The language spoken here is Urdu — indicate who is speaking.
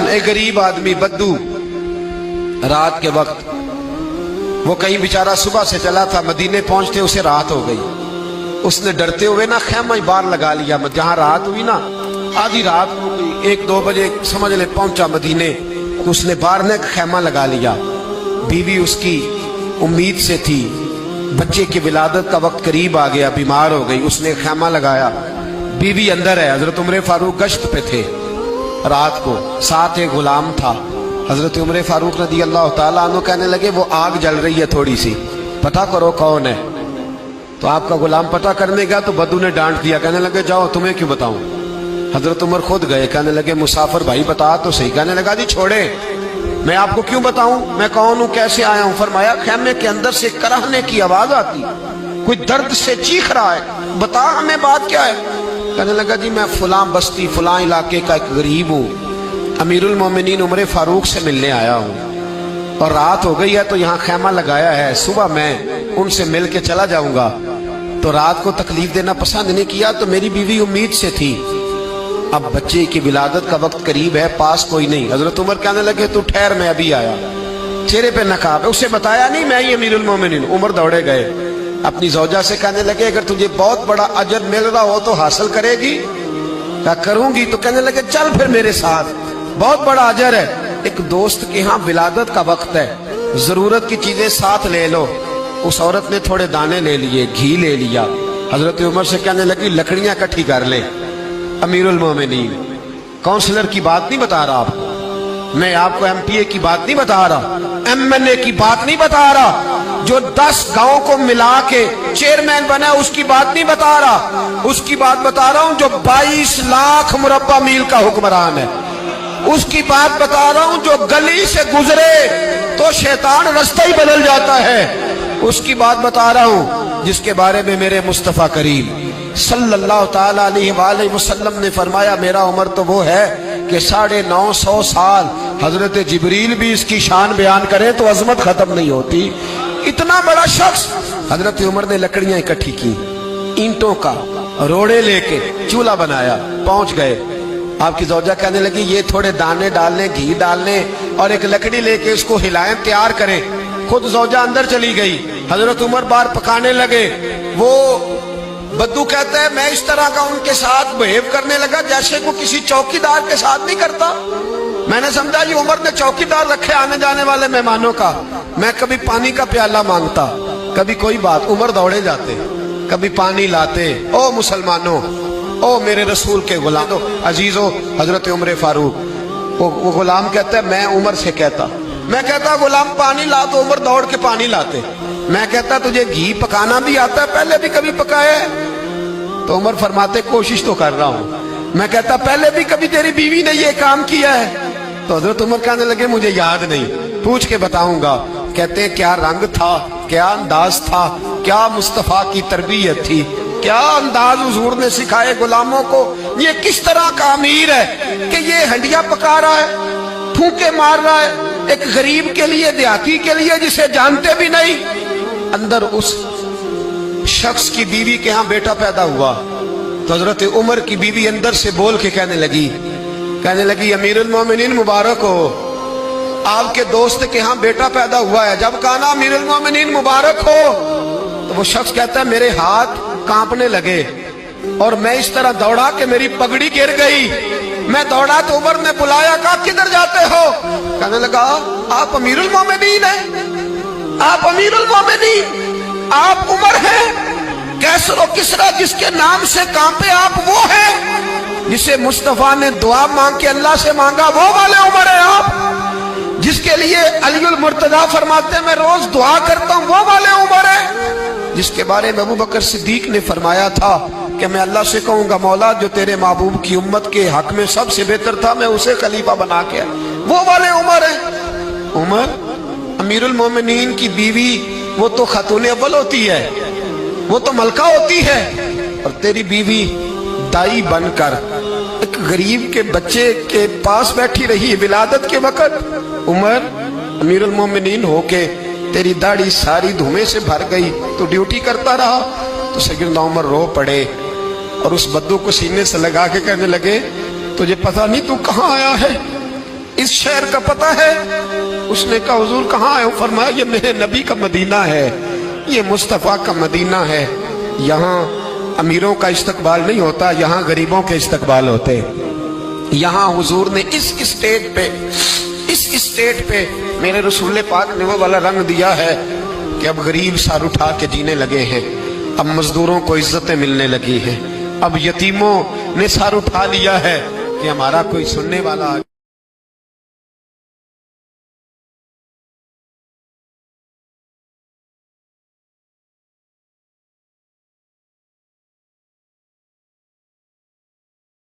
Speaker 1: ایک غریب آدمی بدو رات کے وقت وہ کہیں بیچارہ صبح سے چلا تھا، مدینے پہنچتے اسے رات ہو گئی. اس نے ڈرتے ہوئے نا خیمہ ہی باہر لگا لیا. جہاں رات ہوئی نا آدھی رات ہو گئی، 1-2 بجے سمجھ لے پہنچا مدینے، تو اس نے باہر نے خیمہ لگا لیا. بیوی اس کی امید سے تھی، بچے کی ولادت کا وقت قریب آ گیا، بیمار ہو گئی. اس نے خیمہ لگایا، بیوی اندر ہے. حضرت عمر فاروق گشت پہ تھے رات کو، ساتھ ایک غلام تھا. حضرت عمر فاروق رضی اللہ تعالیٰ عنہ کہنے لگے وہ آگ جل رہی ہے تھوڑی سی، پتہ کرو کون ہے. تو آپ کا غلام پتہ کرنے گیا تو بدو نے ڈانٹ دیا، کہنے لگے جاؤ تمہیں کیوں بتاؤں. حضرت عمر خود گئے، کہنے لگے مسافر بھائی بتا تو صحیح. کہنے لگا جی چھوڑے، میں آپ کو کیوں بتاؤں میں کون ہوں کیسے آیا ہوں. فرمایا خیمے کے اندر سے کراہنے کی آواز آتی، کوئی درد سے چیخ رہا ہے، بتا ہمیں بات کیا ہے. کہنے لگا جی میں فلاں بستی فلاں علاقے کا ایک غریب ہوں، امیر المومنین عمر فاروق سے ملنے آیا ہوں، اور رات ہو گئی ہے تو یہاں خیمہ لگایا ہے، صبح میں ان سے مل کے چلا جاؤں گا. تو رات کو تکلیف دینا پسند نہیں کیا، تو میری بیوی امید سے تھی، اب بچے کی ولادت کا وقت قریب ہے، پاس کوئی نہیں. حضرت عمر کہنے لگے تو ٹھہر میں ابھی آیا. چہرے پہ نقاب ہے، اسے بتایا نہیں میں ہی امیر المومنین. عمر دوڑے گئے، اپنی زوجہ سے کہنے لگے اگر تجھے بہت بڑا اجر مل رہا ہو تو حاصل کرے گی. کہا کروں گی. تو کہنے لگے چل پھر میرے ساتھ، بہت بڑا اجر ہے. ایک دوست کے ہاں ولادت کا وقت ہے، ضرورت کی چیزیں ساتھ لے لو. اس عورت نے تھوڑے دانے لے لیے، گھی لے لیا. حضرت عمر سے کہنے لگی لکڑیاں اکٹھی کر لے. امیر المومنین کونسلر کی بات نہیں بتا رہا آپ کو، میں آپ کو ایم پی اے کی بات نہیں بتا رہا، ایم ایل اے کی بات نہیں بتا رہا، جو 10 گاؤں کو ملا کے چیئرمین بنا اس کی بات نہیں بتا رہا. اس کی بات بتا رہا ہوں جو 22 لاکھ مربع میل کا حکمران ہے. اس کی بات بتا رہا ہوں جو گلی سے گزرے تو شیطان رستہ ہی بدل جاتا ہے. اس کی بات بتا رہا ہوں جس کے بارے میں میرے مصطفیٰ کریم صلی اللہ تعالیٰ علیہ وآلہ وسلم نے فرمایا میرا عمر تو وہ ہے کہ 950 سال حضرت جبریل بھی اس کی شان بیان کرے تو عظمت ختم نہیں ہوتی. اتنا بڑا شخص. حضرت عمر نے لکڑیاں اکٹھی کی، اینٹوں کا روڑے لے کے چولہا بنایا، پہنچ گئے. آپ کی زوجہ کہنے لگی یہ تھوڑے دانے ڈالنے، گھی ڈالنے اور ایک لکڑی لے کے اس کو ہلائیں، تیار کریں. خود زوجہ اندر چلی گئی، حضرت عمر باہر پکانے لگے. وہ بدو کہتا ہے میں اس طرح کا ان کے ساتھ بہیو کرنے لگا جیسے وہ کسی چوکیدار کے ساتھ نہیں کرتا. میں نے سمجھا یہ عمر نے چوکیدار رکھے آنے جانے والے مہمانوں کا. میں کبھی پانی کا پیالہ مانگتا، کبھی کوئی بات، عمر دوڑے جاتے، کبھی پانی لاتے. او مسلمانوں، او میرے رسول کے غلام عزیزو، حضرت عمر فاروق وہ غلام کہتا ہے میں عمر سے کہتا، میں کہتا غلام پانی لا تو عمر دوڑ کے پانی لاتے. میں کہتا تجھے گھی پکانا بھی آتا ہے، پہلے بھی کبھی پکایا ہے؟ تو عمر فرماتے کوشش تو کر رہا ہوں. میں کہتا پہلے بھی کبھی تیری بیوی نے یہ کام کیا ہے؟ تو حضرت عمر کہنے لگے مجھے یاد نہیں، پوچھ کے بتاؤں گا. کہتے ہیں کیا رنگ تھا، کیا انداز تھا، کیا مصطفیٰ کی تربیت تھی، کیا انداز حضور نے سکھائے غلاموں کو. یہ کس طرح کا امیر ہے کہ یہ ہنڈیاں پکا رہا ہے، پھونکے مار رہا ہے ایک غریب کے لیے، دیہاتی کے لیے جسے جانتے بھی نہیں. اندر اس شخص کی بیوی کے ہاں بیٹا پیدا ہوا تو حضرت عمر کی بیوی اندر سے بول کے کہنے لگی امیر المومنین مبارک ہو، آپ کے دوست کے ہاں بیٹا پیدا ہوا ہے. جب کہا نا امیر المومنین مبارک ہو تو وہ شخص کہتا ہے میرے ہاتھ کانپنے لگے اور میں اس طرح دوڑا کہ میری پگڑی گر گئی. میں دوڑا تو عمر نے بلایا، کہا کدھر جاتے ہو؟ کہنے لگا آپ امیر المومنین ہیں، آپ امیر المومنین، آپ عمر ہیں. کیسر و کسرا جس کے نام سے کانپے آپ وہ ہیں، جسے مصطفیٰ نے دعا مانگ کے اللہ سے مانگا وہ والے عمر ہیں آپ، جس کے لیے علی المرتضیٰ فرماتے ہیں میں روز دعا کرتا ہوں وہ والے عمر ہیں، جس کے بارے میں ابو بکر صدیق نے فرمایا تھا کہ میں اللہ سے کہوں گا مولا جو تیرے محبوب کی امت کے حق میں سب سے بہتر تھا میں اسے خلیفہ بنا کے، وہ والے عمر ہیں. عمر امیر المومنین کی بیوی وہ تو خاتون اول ہوتی ہے، وہ تو ملکہ ہوتی ہے، اور تیری بیوی دائی بن کر ایک غریب کے بچے کے پاس بیٹھی رہی ولادت کے وقت. عمر امیر المومنین ہو کے تیری داڑھی ساری دھومے سے بھر گئی تو ڈیوٹی کرتا رہا. تو سیدنا عمر رو پڑے اور اس بدو کو سینے سے لگا کے کہنے لگے تجھے پتہ نہیں تو کہاں آیا ہے؟ اس شہر کا پتہ ہے؟ اس نے کہا حضور کہاں ہے؟ فرمایا یہ میرے نبی کا مدینہ ہے، یہ مصطفیٰ کا مدینہ ہے، یہاں امیروں کا استقبال نہیں ہوتا، یہاں غریبوں کے استقبال ہوتے۔ یہاں حضور نے اس اسٹیٹ پہ میرے رسول پاک نے وہ والا رنگ دیا ہے کہ اب غریب سر اٹھا کے جینے لگے ہیں، اب مزدوروں کو عزتیں ملنے لگی ہیں، اب یتیموں نے سر اٹھا لیا ہے کہ ہمارا کوئی سننے والا